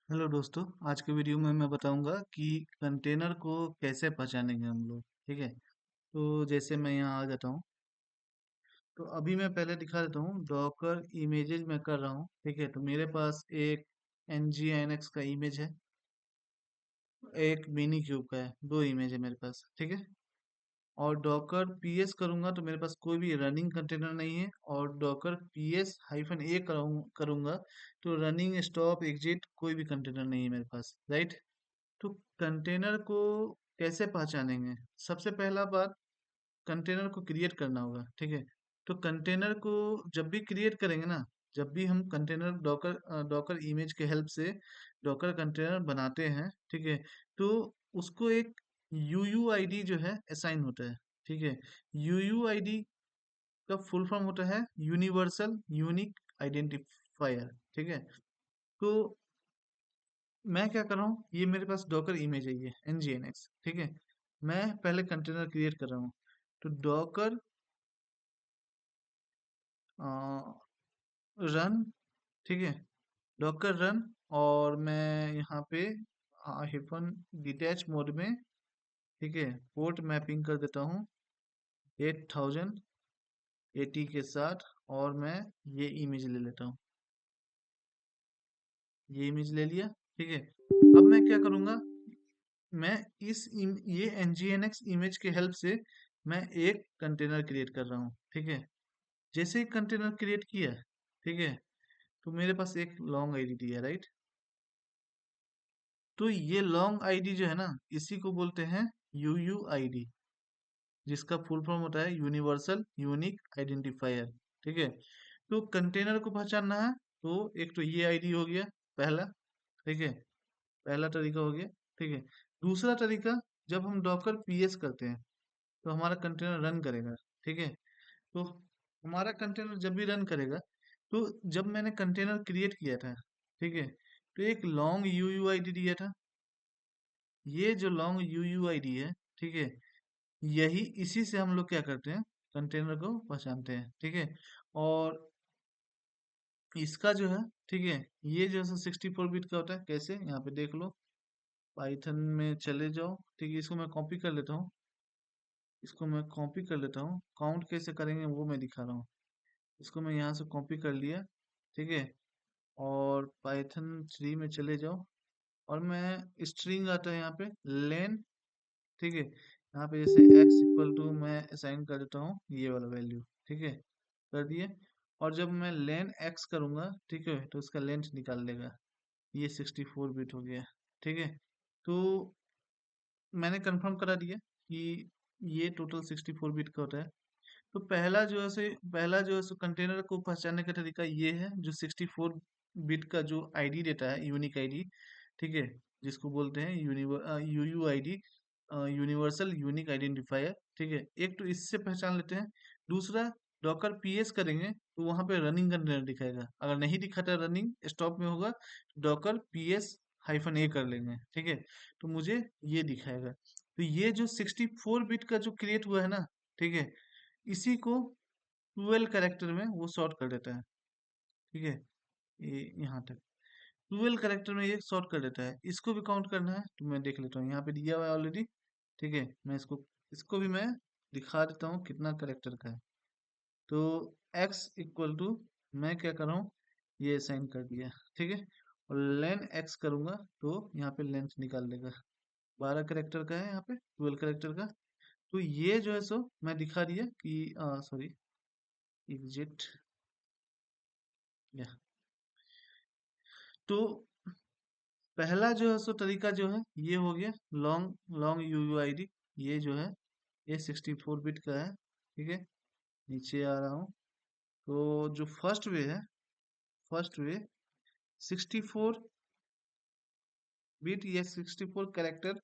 Hello दोस्तों। आज के वीडियो में मैं बताऊंगा कि कंटेनर को कैसे पहचानेंगे हम लोग। ठीक है, तो जैसे मैं यहाँ आ जाता हूँ, तो अभी मैं पहले दिखा देता हूँ डॉकर इमेजेस मैं कर रहा हूँ। ठीक है, तो मेरे पास एक nginx का इमेज है, एक मिनी क्यूब का है, दो इमेज है मेरे पास। ठीक है, और डॉकर पीएस करूंगा तो मेरे पास कोई भी रनिंग कंटेनर नहीं है, और डॉकर पीएस हाइफन ए करूंगा तो रनिंग स्टॉप एग्जिट कोई भी कंटेनर नहीं है मेरे पास, राइट। तो कंटेनर को कैसे पहचानेंगे? सबसे पहला बात, कंटेनर को क्रिएट करना होगा। ठीक है, तो कंटेनर को जब भी क्रिएट करेंगे ना, जब भी हम कंटेनर डॉकर इमेज के हेल्प से डॉकर कंटेनर बनाते हैं, ठीक है, तो उसको एक यूयूआईडी जो है असाइन होता है। ठीक है, यूयूआईडी का फुल फॉर्म होता है यूनिवर्सल यूनिक आइडेंटिफायर। ठीक है, तो मैं क्या कर रहा हूँ, ये मेरे पास डॉकर इमेज है, ये nginx। ठीक है, मैं पहले कंटेनर क्रिएट कर रहा हूँ, तो डॉकर रन। ठीक है, डॉकर रन, और मैं यहाँ पे हाइफन डिटैच मोड में, ठीक है, पोर्ट मैपिंग कर देता हूँ 8080 के साथ, और मैं ये इमेज ले लेता हूँ। ये इमेज ले लिया। ठीक है, अब मैं क्या करूँगा, मैं ये nginx इमेज के हेल्प से मैं एक कंटेनर क्रिएट कर रहा हूँ। ठीक है, जैसे ही कंटेनर क्रिएट किया, ठीक है, तो मेरे पास एक लॉन्ग आईडी दिया, राइट। तो ये लॉन्ग आईडी जो है ना, इसी को बोलते हैं यूयूआईडी, जिसका फुल फॉर्म होता है यूनिवर्सल यूनिक आइडेंटिफायर। ठीक है, तो कंटेनर को पहचानना है, तो एक तो ये आईडी हो गया पहला। ठीक है, पहला तरीका हो गया। ठीक है, दूसरा तरीका, जब हम डॉकर पीएस करते हैं तो हमारा कंटेनर रन करेगा। ठीक है, तो हमारा कंटेनर जब भी रन करेगा, तो जब मैंने कंटेनर क्रिएट किया था, ठीक है, तो एक लॉन्ग यूयूआईडी दिया था। ये जो लॉन्ग यूयूआईडी है, ठीक है, यही इसी से हम लोग क्या करते हैं, कंटेनर को पहचानते हैं। ठीक है, और इसका जो है, ठीक है, ये जो है 64 बिट का होता है। कैसे, यहाँ पे देख लो, पाइथन में चले जाओ। ठीक है, इसको मैं कॉपी कर लेता हूँ, इसको मैं कॉपी कर लेता हूँ। काउंट कैसे करेंगे वो मैं दिखा रहा हूँ। इसको मैं यहाँ से कॉपी कर लिया। ठीक है, और पाइथन 3 में चले जाओ, और मैं स्ट्रिंग आता है यहाँ पे लेन। ठीक है, यहाँ पे जैसे x इक्वल टू मैं असाइन कर देता हूँ ये वाला वैल्यू। ठीक है, कर दिए, और जब मैं लेन x करूँगा, ठीक है, तो उसका लेंथ निकाल लेगा। ये 64 बिट हो गया। ठीक है, तो मैंने कंफर्म करा दिया कि ये टोटल 64 बिट का होता है। तो पहला जो है सो कंटेनर को पहचानने का तरीका ये है, जो 64 बिट का जो आईडी देता है, यूनिक आईडी। ठीक है, जिसको बोलते हैं यूयूआईडी, यूनिवर्सल यूनिक आइडेंटिफायर। ठीक है, एक तो इससे पहचान लेते हैं। दूसरा, डॉकर पीएस करेंगे तो वहां पे रनिंग कंटेनर दिखाएगा। अगर नहीं दिखाता रनिंग स्टॉप में होगा, डॉकर पीएस हाइफन ए कर लेंगे। ठीक है, तो मुझे ये दिखाएगा। तो ये जो 64 बिट का जो क्रिएट हुआ है ना, ठीक है, इसी को 12 कैरेक्टर में वो शॉर्ट कर देता है। ठीक है, ये यहाँ तक 12 कैरेक्टर में ये शॉर्ट कर देता है। इसको भी काउंट करना है तो मैं देख लेता हूँ, यहाँ पे दिया हुआ है ऑलरेडी। ठीक है, मैं इसको इसको भी मैं दिखा देता हूँ कितना कैरेक्टर का है। तो x इक्वल टू, मैं क्या कर रहा हूँ, ये साइन कर दिया। ठीक है, और लेन x करूंगा तो यहाँ पे लेंथ निकाल देगा। 12 कैरेक्टर का है, यहाँ पे 12 कैरेक्टर का। तो ये जो है सो मैं दिखा दिया कि सॉरी, एग्जिट, या, तो पहला जो है सो तरीका जो है ये हो गया, लॉन्ग लॉन्ग यूयूआईडी। ये जो है ये 64 बिट का है। ठीक है, नीचे आ रहा हूँ, तो जो फर्स्ट वे है, फर्स्ट वे 64 बिट या 64 कैरेक्टर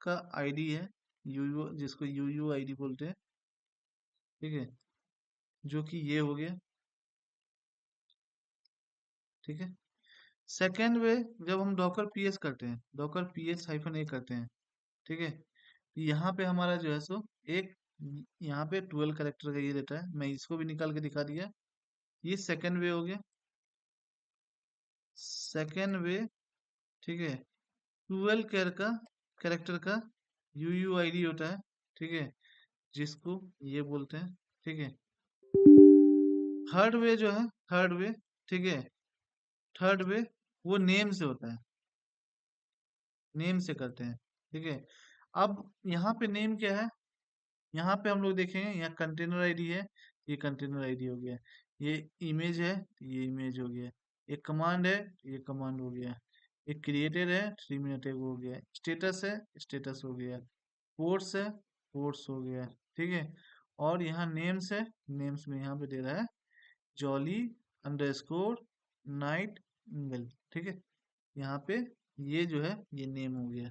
का आईडी है, यूयू जिसको यूयूआईडी बोलते हैं। ठीक है, जो कि ये हो गया। ठीक है, सेकेंड वे, जब हम डॉकर पीएस करते हैं, डॉकर पीएस हाइफन ए करते हैं, ठीक है, यहाँ पे हमारा जो है सो एक, यहाँ पे 12 कैरेक्टर का ये देता है। मैं इसको भी निकाल के दिखा दिया। ये सेकंड वे हो गया। सेकेंड वे, ठीक है, 12 कैरेक्टर का यूयूआईडी होता है, ठीक है, जिसको ये बोलते हैं, ठीक है। थर्ड वे जो है, थर्ड वे, ठीक है, थर्ड वे वो नेम से होता है, नेम से करते हैं, ठीक है। अब यहाँ पे नेम क्या है, यहाँ पे हम लोग देखेंगे, यहाँ कंटेनर आईडी है, ये कंटेनर आईडी हो गया, ये इमेज है, ये इमेज हो गया, एक कमांड है, ये कमांड हो गया, एक क्रिएटेड है, 3 मिनट हो गया, स्टेटस है, स्टेटस हो गया, कोर्स है, कोर्स हो गया, ठीक है। और यहाँ नेम्स है, नेम्स में यहाँ पे दे रहा है जॉली अंडरस्कोर नाइट इंगल, ठीक है। यहाँ पे ये जो है ये नेम हो गया,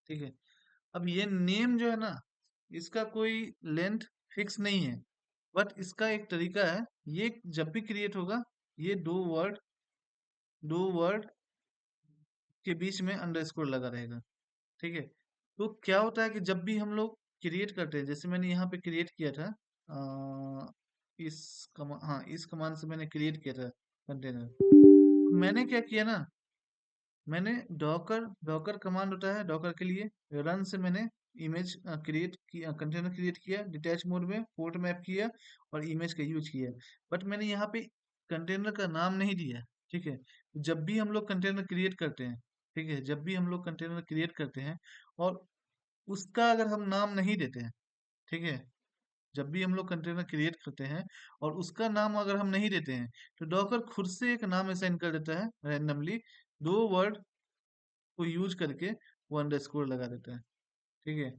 ठीक है। अब ये नेम जो है ना, इसका कोई लेंथ फिक्स नहीं है, बट इसका एक तरीका है, ये जब भी क्रिएट होगा, ये दो वर्ड के बीच में अंडरस्कोर लगा रहेगा, ठीक है। तो क्या होता है कि जब भी हम लोग क्रिएट करते हैं, जैसे मैंने यहाँ पे क्रिएट किया था, इस कमांड से मैंने क्रिएट किया था कंटेनर। मैंने क्या किया ना, मैंने डॉकर डॉकर कमांड होता है डॉकर के लिए, रन से मैंने इमेज क्रिएट किया, कंटेनर क्रिएट किया, डिटैच मोड में पोर्ट मैप किया और इमेज का यूज किया। बट मैंने यहाँ पे कंटेनर का नाम नहीं दिया, ठीक है। जब भी हम लोग कंटेनर क्रिएट करते हैं, ठीक है, जब भी हम लोग कंटेनर क्रिएट करते हैं और उसका अगर हम नाम नहीं देते हैं, ठीक है, जब भी हम लोग कंटेनर क्रिएट करते हैं और उसका नाम अगर हम नहीं देते हैं, तो डॉकर खुद से एक नाम असाइन कर देता है रैंडमली, 2 वर्ड को यूज करके वो अंडरस्कोर लगा देता है, ठीक है।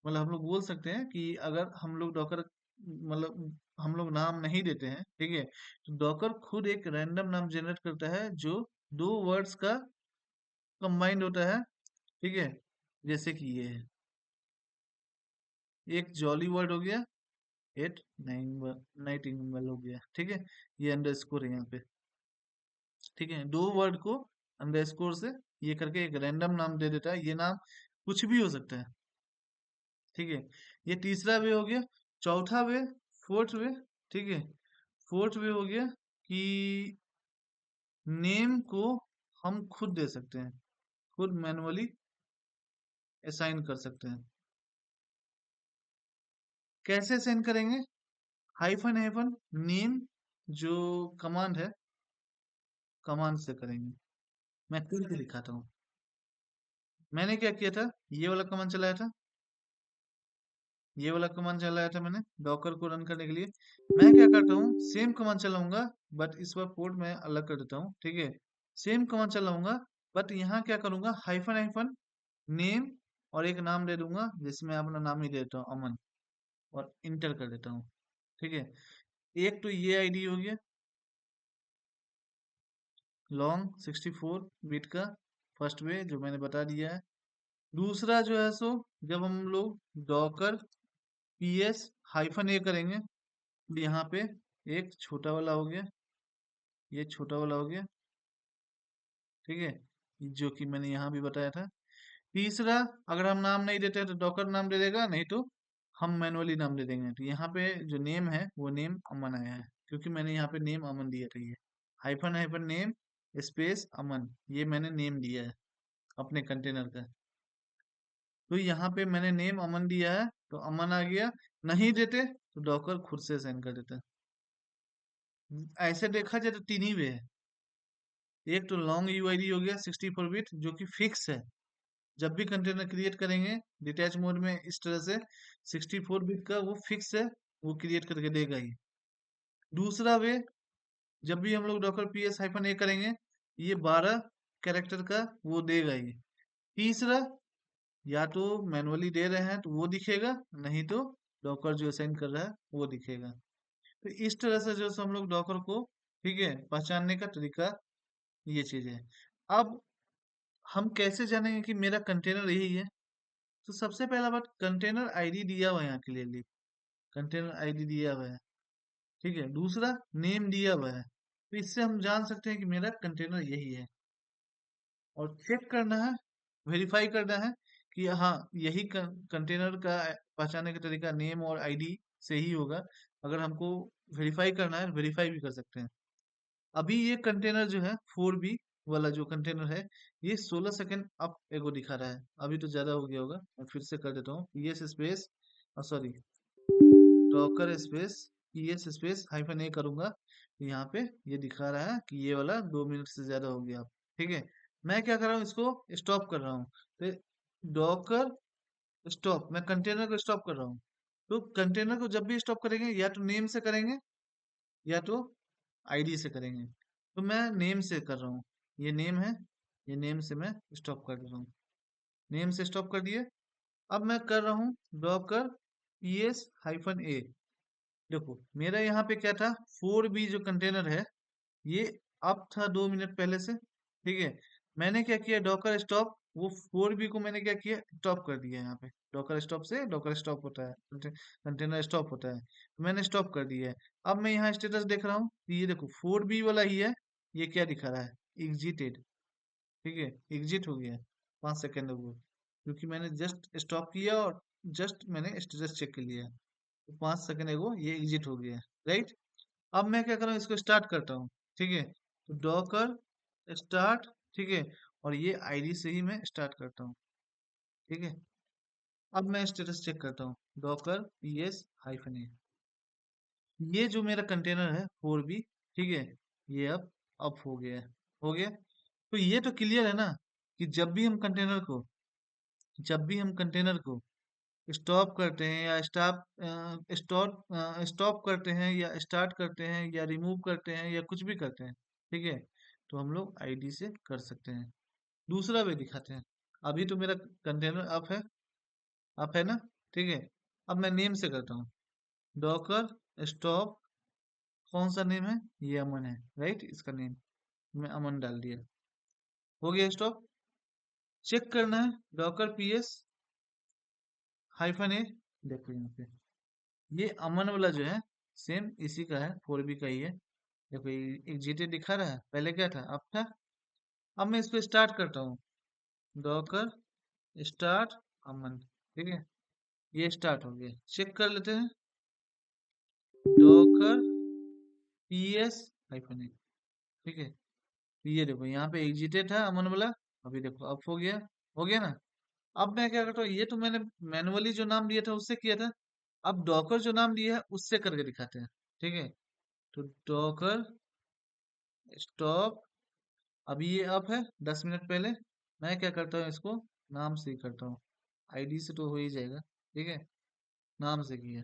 मतलब हम लोग बोल सकते हैं कि अगर हम लोग डॉकर, मतलब हम लोग नाम नहीं देते हैं, ठीक है, तो डॉकर खुद एक रैंडम नाम जनरेट करता है जो 2 वर्ड्स का कंबाइंड होता है, ठीक है। जैसे कि ये है, एक जॉली वर्ड हो गया, 8 नाइटिंगेल हो गया, ठीक है। ये अंडरस्कोर है यहाँ पे, ठीक है, 2 वर्ड को अंडरस्कोर से ये करके एक रैंडम नाम दे देता है, ये नाम कुछ भी हो सकता है, ठीक है। ये तीसरा वे हो गया। चौथा वे, फोर्थ वे, ठीक है, फोर्थ वे हो गया कि नेम को हम खुद दे सकते हैं, खुद मैनुअली असाइन कर सकते हैं। कैसे असाइन करेंगे? हाइफन हाइफन नेम जो कमांड है, कमांड से करेंगे। मैं करके दिखाता हूँ। मैंने क्या किया था, ये वाला कमांड चलाया था, ये वाला कमांड चलाया था मैंने डॉकर को रन करने के लिए। मैं क्या करता हूँ, सेम कमांड चलाऊंगा, बट इस बार पोर्ट में अलग कर देता हूँ, ठीक है। सेम कमांड चलाऊंगा, बट यहाँ क्या करूंगा, हाइफन हाइफन नेम और एक नाम दे दूंगा, जिसमें अपना नाम ही दे देता हूँ, अमन, और इंटर कर देता हूँ, ठीक है। एक तो ये आईडी हो गया लॉन्ग 64 बिट का, फर्स्ट वे जो मैंने बता दिया है। दूसरा जो है सो, जब हम लोग डॉकर पीएस हाइफन ए करेंगे, तो यहाँ पे एक छोटा वाला हो गया, ये छोटा वाला हो गया, ठीक है, जो कि मैंने यहाँ भी बताया था। तीसरा, अगर हम नाम नहीं देते हैं तो डॉकर नाम दे देगा, नहीं तो हम मैनुअली नाम दे देंगे। तो यहाँ पे जो नेम है वो नेम अमन आया है, क्योंकि मैंने यहाँ पे नेम अमन दिया था। ये हाइफन हाइफन नेम स्पेस अमन, ये मैंने नेम दिया है अपने कंटेनर का। तो यहाँ पे मैंने नेम अमन दिया है, तो अमन आ गया। नहीं देते तो डॉकर खुद से साइन कर देता है। ऐसे देखा जाए तो 3 ही वे है। एक तो लॉन्ग यूआईडी हो गया 64 बिट, जो कि फिक्स है, जब भी कंटेनर क्रिएट करेंगे डिटैच मोड में इस तरह से 64 बिट का वो फिक्स है, वो क्रिएट करके देगा ही। दूसरा वे, जब भी हम लोग डॉकर पी एस हाइफन ए करेंगे, ये 12 कैरेक्टर का वो देगा ही। तीसरा, या तो मैनुअली दे रहे हैं तो वो दिखेगा, नहीं तो डॉकर जो असाइन कर रहा है वो दिखेगा। तो इस तरह से जो हम लोग डॉकर को, ठीक है, पहचानने का तरीका ये चीज है। अब हम कैसे जानेंगे कि मेरा कंटेनर यही है? तो सबसे पहला बात, कंटेनर आईडी दिया हुआ है, यहाँ क्लियरली कंटेनर आईडी दिया हुआ है, ठीक है। दूसरा, नेम दिया हुआ है, तो इससे हम जान सकते हैं कि मेरा कंटेनर यही है। और चेक करना है, वेरीफाई करना है कि हाँ, यही कंटेनर का पहचानने का तरीका नेम और आईडी से ही होगा। अगर हमको वेरीफाई करना है, वेरीफाई भी कर सकते हैं। अभी ये कंटेनर जो है 4B वाला जो कंटेनर है, ये 16 सेकेंड अप एगो दिखा रहा है। अभी तो ज्यादा हो गया होगा, मैं फिर से कर देता हूँ। PS space, sorry, docker space PS space hyphen A करूंगा, तो यहाँ पे ये दिखा रहा है कि ये वाला 2 मिनट से ज्यादा हो गया। ठीक है, मैं क्या कर रहा हूँ, इसको स्टॉप कर रहा हूँ। तो डॉकर स्टॉप, मैं कंटेनर को स्टॉप कर रहा हूँ। तो कंटेनर को जब भी स्टॉप करेंगे, या तो नेम से करेंगे या तो आईडी से करेंगे। तो मैं नेम से कर रहा हूँ, ये नेम है, ये नेम से मैं स्टॉप कर दे रहा हूँ। नेम से स्टॉप कर दिए। अब मैं कर रहा हूँ डॉकर पीएस हाइफन ए। देखो मेरा यहाँ पे क्या था, 4B जो कंटेनर है, ये अप था 2 मिनट पहले से। ठीक है, मैंने क्या किया, डॉकर स्टॉप, वो 4B को मैंने क्या किया, स्टॉप कर दिया। यहाँ पे डॉकर स्टॉप से डॉकर स्टॉप होता है, कंटेनर स्टॉप होता है, तो मैंने स्टॉप कर दिया है। अब मैं यहाँ स्टेटस देख रहा हूँ, तो ये देखो 4B वाला ही है। ये क्या दिखा रहा है, एग्जिटेड। ठीक है, एग्जिट हो गया है 5 सेकेंड अगो, क्योंकि मैंने जस्ट स्टॉप किया और जस्ट मैंने स्टेटस चेक कर लिया, तो 5 सेकेंड अगो ये एग्जिट हो गया है। राइट, अब मैं क्या कर रहा हूँ, इसको स्टार्ट करता हूँ। ठीक है, तो डॉकर स्टार्ट, ठीक है, और ये आईडी से ही मैं स्टार्ट करता हूँ। ठीक है, अब मैं स्टेटस चेक करता हूँ, डॉकर पीएस हाइफन ए। ये जो मेरा कंटेनर है 4B, ठीक है, ये अब अप हो गया है। हो गया, तो ये तो क्लियर है ना, कि जब भी हम कंटेनर को स्टॉप करते हैं या स्टॉप करते हैं या स्टार्ट करते हैं या रिमूव करते हैं या कुछ भी करते हैं, ठीक है, तो हम लोग आईडी से कर सकते हैं। दूसरा वे दिखाते हैं। अभी तो मेरा कंटेनर अप है ना। ठीक है, अब मैं नेम से करता हूँ, डॉकर स्टॉप, कौन सा नेम है, ये अमन है। राइट, इसका नेम मैं अमन डाल दिया। हो गया स्टॉप। चेक करना है, डॉकर पीएस हाइफन ए। देखो यहाँ पे ये अमन वाला जो है, सेम इसी का है, 4B का ही है। देखो एक जीटे दिखा रहा है, पहले क्या था, अब था। अब मैं इसको स्टार्ट करता हूँ, डॉकर स्टार्ट अमन। ठीक है, ये स्टार्ट हो गया। चेक कर लेते हैं, डॉकर पीएस हाइफन ए। ठीक है, ये देखो यहाँ पे एग्जिटेड था अमन वाला, अभी देखो अब हो गया ना। अब मैं क्या करता हूँ, ये तो मैंने मैनुअली जो नाम दिया था उससे किया था। अब डॉकर जो नाम दिया है उससे करके दिखाते हैं। ठीक है, तो डॉकर स्टॉप, अभी ये अप है 10 मिनट पहले। मैं क्या करता हूँ, इसको नाम से ही करता हूँ, आईडी से तो हो ही जाएगा। ठीक है, नाम से किया,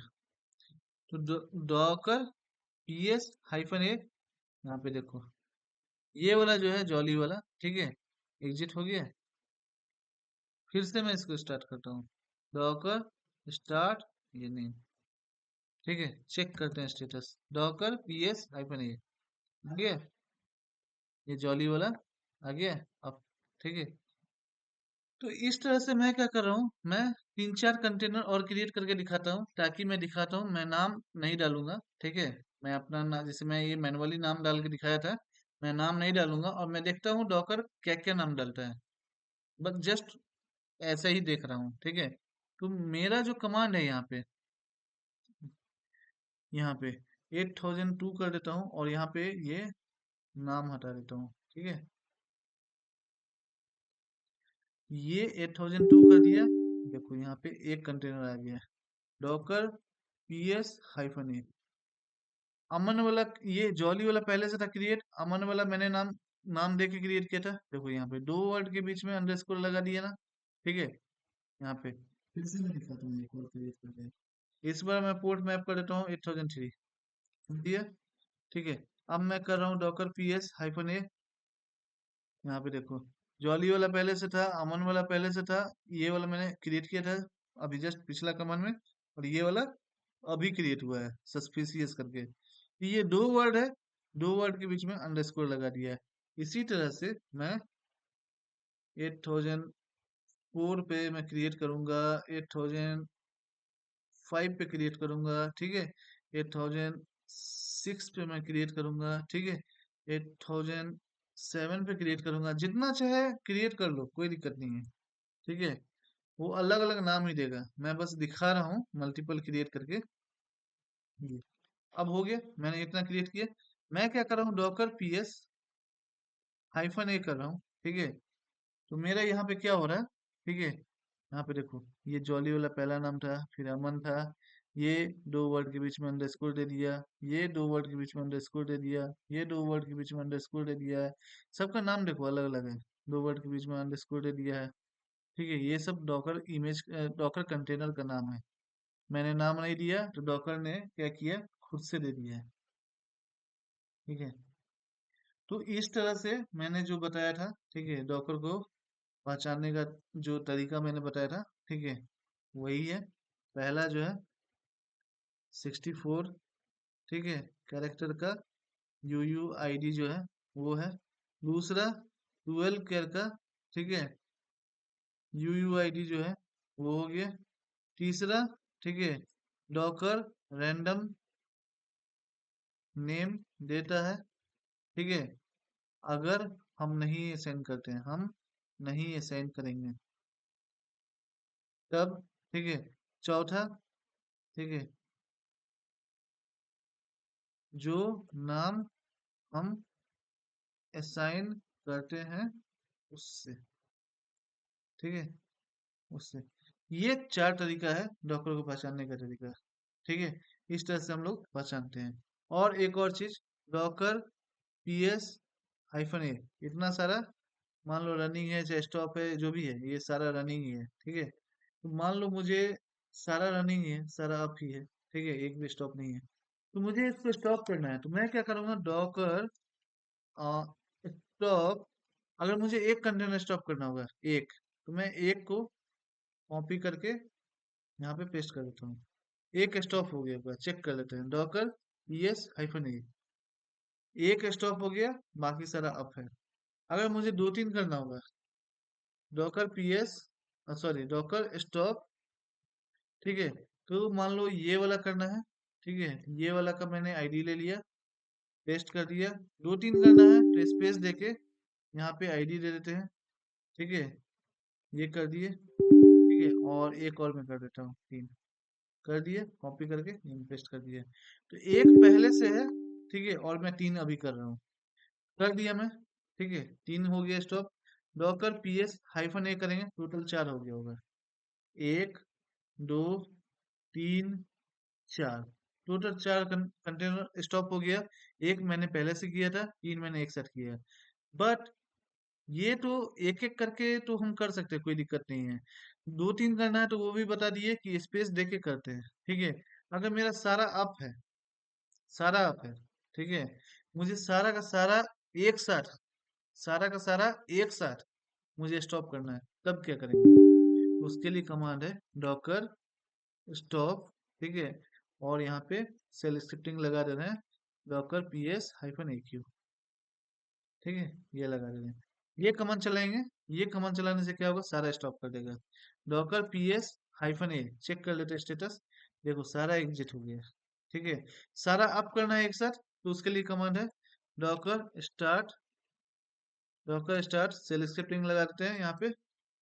तो डॉकर पीएस हाइफन ए। यहाँ पे देखो ये वाला जो है जॉली वाला, ठीक है, एग्जिट हो गया। फिर से मैं इसको स्टार्ट करता हूँ, डॉकर स्टार्ट, ये नहीं। ठीक है, चेक करते हैं स्टेटस, डॉकर पीएस हाइफन ए आ गया, ये जॉली वाला आ गया अब। ठीक है, तो इस तरह से मैं क्या कर रहा हूँ, मैं 3-4 कंटेनर और क्रिएट करके दिखाता हूँ, ताकि मैं दिखाता हूँ, मैं नाम नहीं डालूंगा। ठीक है, मैं अपना नाम, जैसे मैं ये मैनुअली नाम डाल के दिखाया था, मैं नाम नहीं डालूंगा, और मैं देखता हूँ डॉकर क्या क्या नाम डालता है, बस जस्ट ऐसा ही देख रहा हूँ। ठीक है, तो मेरा जो कमांड है यहाँ पे 8002 कर देता हूँ, और यहाँ पे ये नाम हटा देता हूँ। ठीक है, ये 8002 कर दिया। देखो यहाँ पे एक कंटेनर आ गया, डॉकर पीएस हाइफन ए। अमन वाला, ये जॉली वाला पहले से था क्रिएट, अमन वाला मैंने नाम नाम दे के क्रिएट किया था। देखो यहाँ पे 2 वर्ड के बीच में अंडरस्कोर लगा दिया ना। ठीक है, यहाँ पे फिर से मैं दिखाता हूँ एक और क्रिएट करके। इस बार मैं पोर्ट मैप कर देता हूँ 8003 दिया। ठीक है, अब मैं कर रहा हूँ डॉकर पीएस हाइफन ए। यहाँ पे देखो जॉली वाला पहले से था, अमन वाला पहले से था, ये वाला मैंने क्रिएट किया था अभी जस्ट पिछला कमांड में, और ये वाला अभी क्रिएट हुआ है सस्पिशियस करके। तो ये 2 वर्ड है, 2 वर्ड के बीच में अंडरस्कोर लगा दिया है। इसी तरह से मैं 8004 पे मैं क्रिएट करूंगा, 8005 पे क्रिएट करूंगा। ठीक है, 8006 पे मैं क्रिएट करूंगा। ठीक है, 8007 पे क्रिएट करूंगा। जितना चाहे क्रिएट कर लो, कोई दिक्कत नहीं है। ठीक है, वो अलग अलग नाम ही देगा, मैं बस दिखा रहा हूँ मल्टीपल क्रिएट करके। ये अब हो गया, मैंने इतना क्रिएट किया। मैं क्या कर रहा हूँ, डॉकर पीएस -a कर रहा हूँ, ठीक है। तो मेरा यहाँ पे क्या हो रहा है, ठीक है। यहाँ पे देखो, ये जॉली वाला पहला नाम था, फिर अमन था, ये 2 वर्ड के बीच में अंडरस्कोर दे दिया, ये 2 वर्ड के बीच में अंडरस्कोर दे दिया, ये 2 वर्ड के बीच में अंडरस्कोर दे दिया है। सबका नाम देखो अलग अलग है, 2 वर्ड के बीच में अंडरस्कोर दे दिया है, ठीक है। ये सब डॉकर इमेज, डॉकर कंटेनर का नाम है। मैंने नाम नहीं दिया तो डॉकर ने क्या किया, खुद से दे दिया है, ठीक है। तो इस तरह से मैंने जो बताया था, ठीक है, डॉकर को पहचानने का जो तरीका मैंने बताया था, ठीक है, वही है। पहला जो है 64, ठीक है, कैरेक्टर का UUID जो है वो है। दूसरा 12 का, ठीक है, UUID जो है वो हो गया। तीसरा, ठीक है, डॉकर रैंडम नेम देता है, ठीक है, अगर हम नहीं असाइन करते हैं, हम नहीं असाइन करेंगे तब, ठीक है। चौथा, ठीक है, जो नाम हम असाइन करते हैं उससे, ठीक है, उससे। ये 4 तरीका है डॉक्टर को पहचानने का तरीका, ठीक है। इस तरह से हम लोग पहचानते हैं। और एक और चीज, डॉकर PS-A, इतना सारा मान लो रनिंग है चाहे स्टॉप है, जो भी है ये सारा रनिंग ही है, ठीक है। तो मान लो मुझे सारा रनिंग ही है, सारा अप ही है, ठीक है, एक भी स्टॉप नहीं है। तो मुझे इसको स्टॉप करना है, तो मैं क्या करूंगा, डॉकर स्टॉप। अगर मुझे एक कंटेनर स्टॉप करना होगा, एक, तो मैं एक को कॉपी करके यहाँ पे पेस्ट कर देता हूँ। एक स्टॉप हो गया, चेक कर लेते हैं, डॉकर PS-A, एक स्टॉप हो गया, बाकी सारा अप है। अगर मुझे 2-3 करना होगा, डॉकर डॉकर स्टॉप, ठीक है। तो मान लो ये वाला करना है, ठीक है, ये वाला का मैंने आईडी ले लिया, पेस्ट कर दिया। 2-3 करना है तो स्पेस देके यहाँ पे आईडी दे देते हैं, ठीक है, ये कर दिए, ठीक है। और एक और मैं कर देता हूँ, 3 कर दिए, कॉपी करके पेस्ट कर दिया। तो एक पहले से है, ठीक है, और मैं 3 अभी कर रहा हूँ, कर दिया मैं, ठीक है, 3 हो गया स्टॉप। डॉकर PS-A करेंगे, टोटल 4 हो गया होगा, 1, 2, 3, 4, टोटल 4 कंटेनर स्टॉप हो गया। एक मैंने पहले से किया था, 3 मैंने एक साथ किया। बट ये तो एक एक करके तो हम कर सकते हैं, कोई दिक्कत नहीं है। 2-3 करना है तो वो भी बता दिए कि स्पेस दे के करते हैं, ठीक है। अगर मेरा सारा अप है, सारा अप है, ठीक है, मुझे सारा का सारा एक साथ, सारा का सारा एक साथ मुझे स्टॉप करना है, तब क्या करेंगे। उसके लिए कमांड है डॉकर स्टॉप, ठीक है। और यहाँ पे सेल स्क्रिप्टिंग लगा दे रहे हैं, डॉकर PS-AQ, ठीक है, ये लगा दे रहे हैं। ये कमांड चलाएंगे, ये कमांड चलाने से क्या होगा, सारा स्टॉप कर देगा। डॉकर PS-A, चेक कर लेते स्टेटस, देखो सारा एग्जिट हो गया, ठीक है। सारा अप करना है एक साथ, तो उसके लिए कमांड है Docker start, Docker start shell scripting लगा देते हैं, यहाँ पे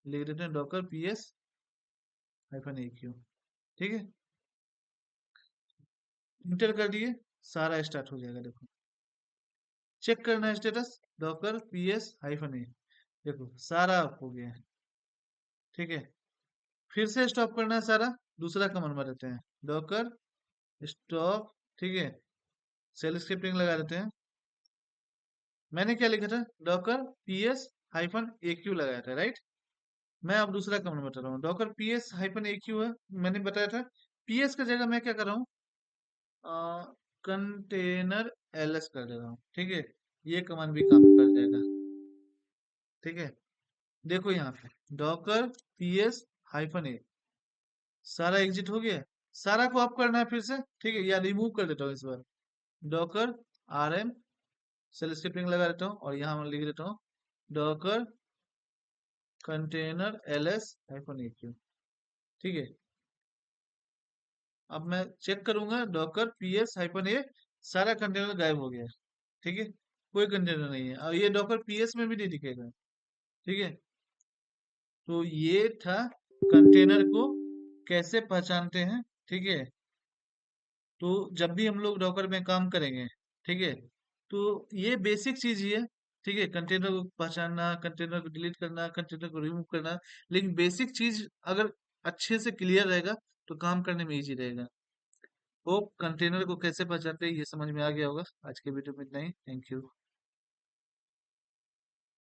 लिख देते हैं डॉकर PS-AQ, ठीक है। इंटर कर दिए, सारा स्टार्ट हो जाएगा, देखो। चेक करना है स्टेटस, डॉकर PS-A, देखो सारा अप हो गया है, ठीक है। फिर से स्टॉप करना है सारा, दूसरा कमांड में देते हैं डॉकर स्टॉप, ठीक है, सेल स्क्रिप्टिंग लगा देते हैं। मैंने क्या लिखा था, डॉकर PS-AQ लगाया था, राइट। मैं अब दूसरा कमांड बता रहा हूँ, डॉकर PS-AQ है, मैंने बताया था। PS का जगह मैं क्या कर रहा हूँ, कंटेनर ls कर दे रहा हूँ, ठीक है। ये कमांड भी काम कर जाएगा, ठीक है। देखो यहाँ पे डॉकर PS-A, सारा एग्जिट हो गया, सारा को अप करना है फिर से, ठीक है, या रिमूव कर देता हूँ इस बार, डॉकर RM सेल स्क्रिप्टिंग लगा देता हूँ, और यहाँ मैं लिख देता हूँ डॉकर कंटेनर ls-AQ, ठीक है। अब मैं चेक करूंगा, डॉकर PS-A, सारा कंटेनर गायब हो गया, ठीक है, कोई कंटेनर नहीं है, और ये डॉकर PS में भी नहीं दिखेगा, ठीक है। तो ये था कंटेनर को कैसे पहचानते हैं, ठीक है। तो जब भी हम लोग डॉकर में काम करेंगे, ठीक है, तो ये बेसिक चीज ही है, ठीक है, कंटेनर को पहचानना, कंटेनर को डिलीट करना, कंटेनर को रिमूव करना, लेकिन बेसिक चीज अगर अच्छे से क्लियर रहेगा तो काम करने में इजी रहेगा। वो कंटेनर को कैसे पहचानते हैं ये समझ में आ गया होगा। आज के वीडियो में इतना ही। Thank you.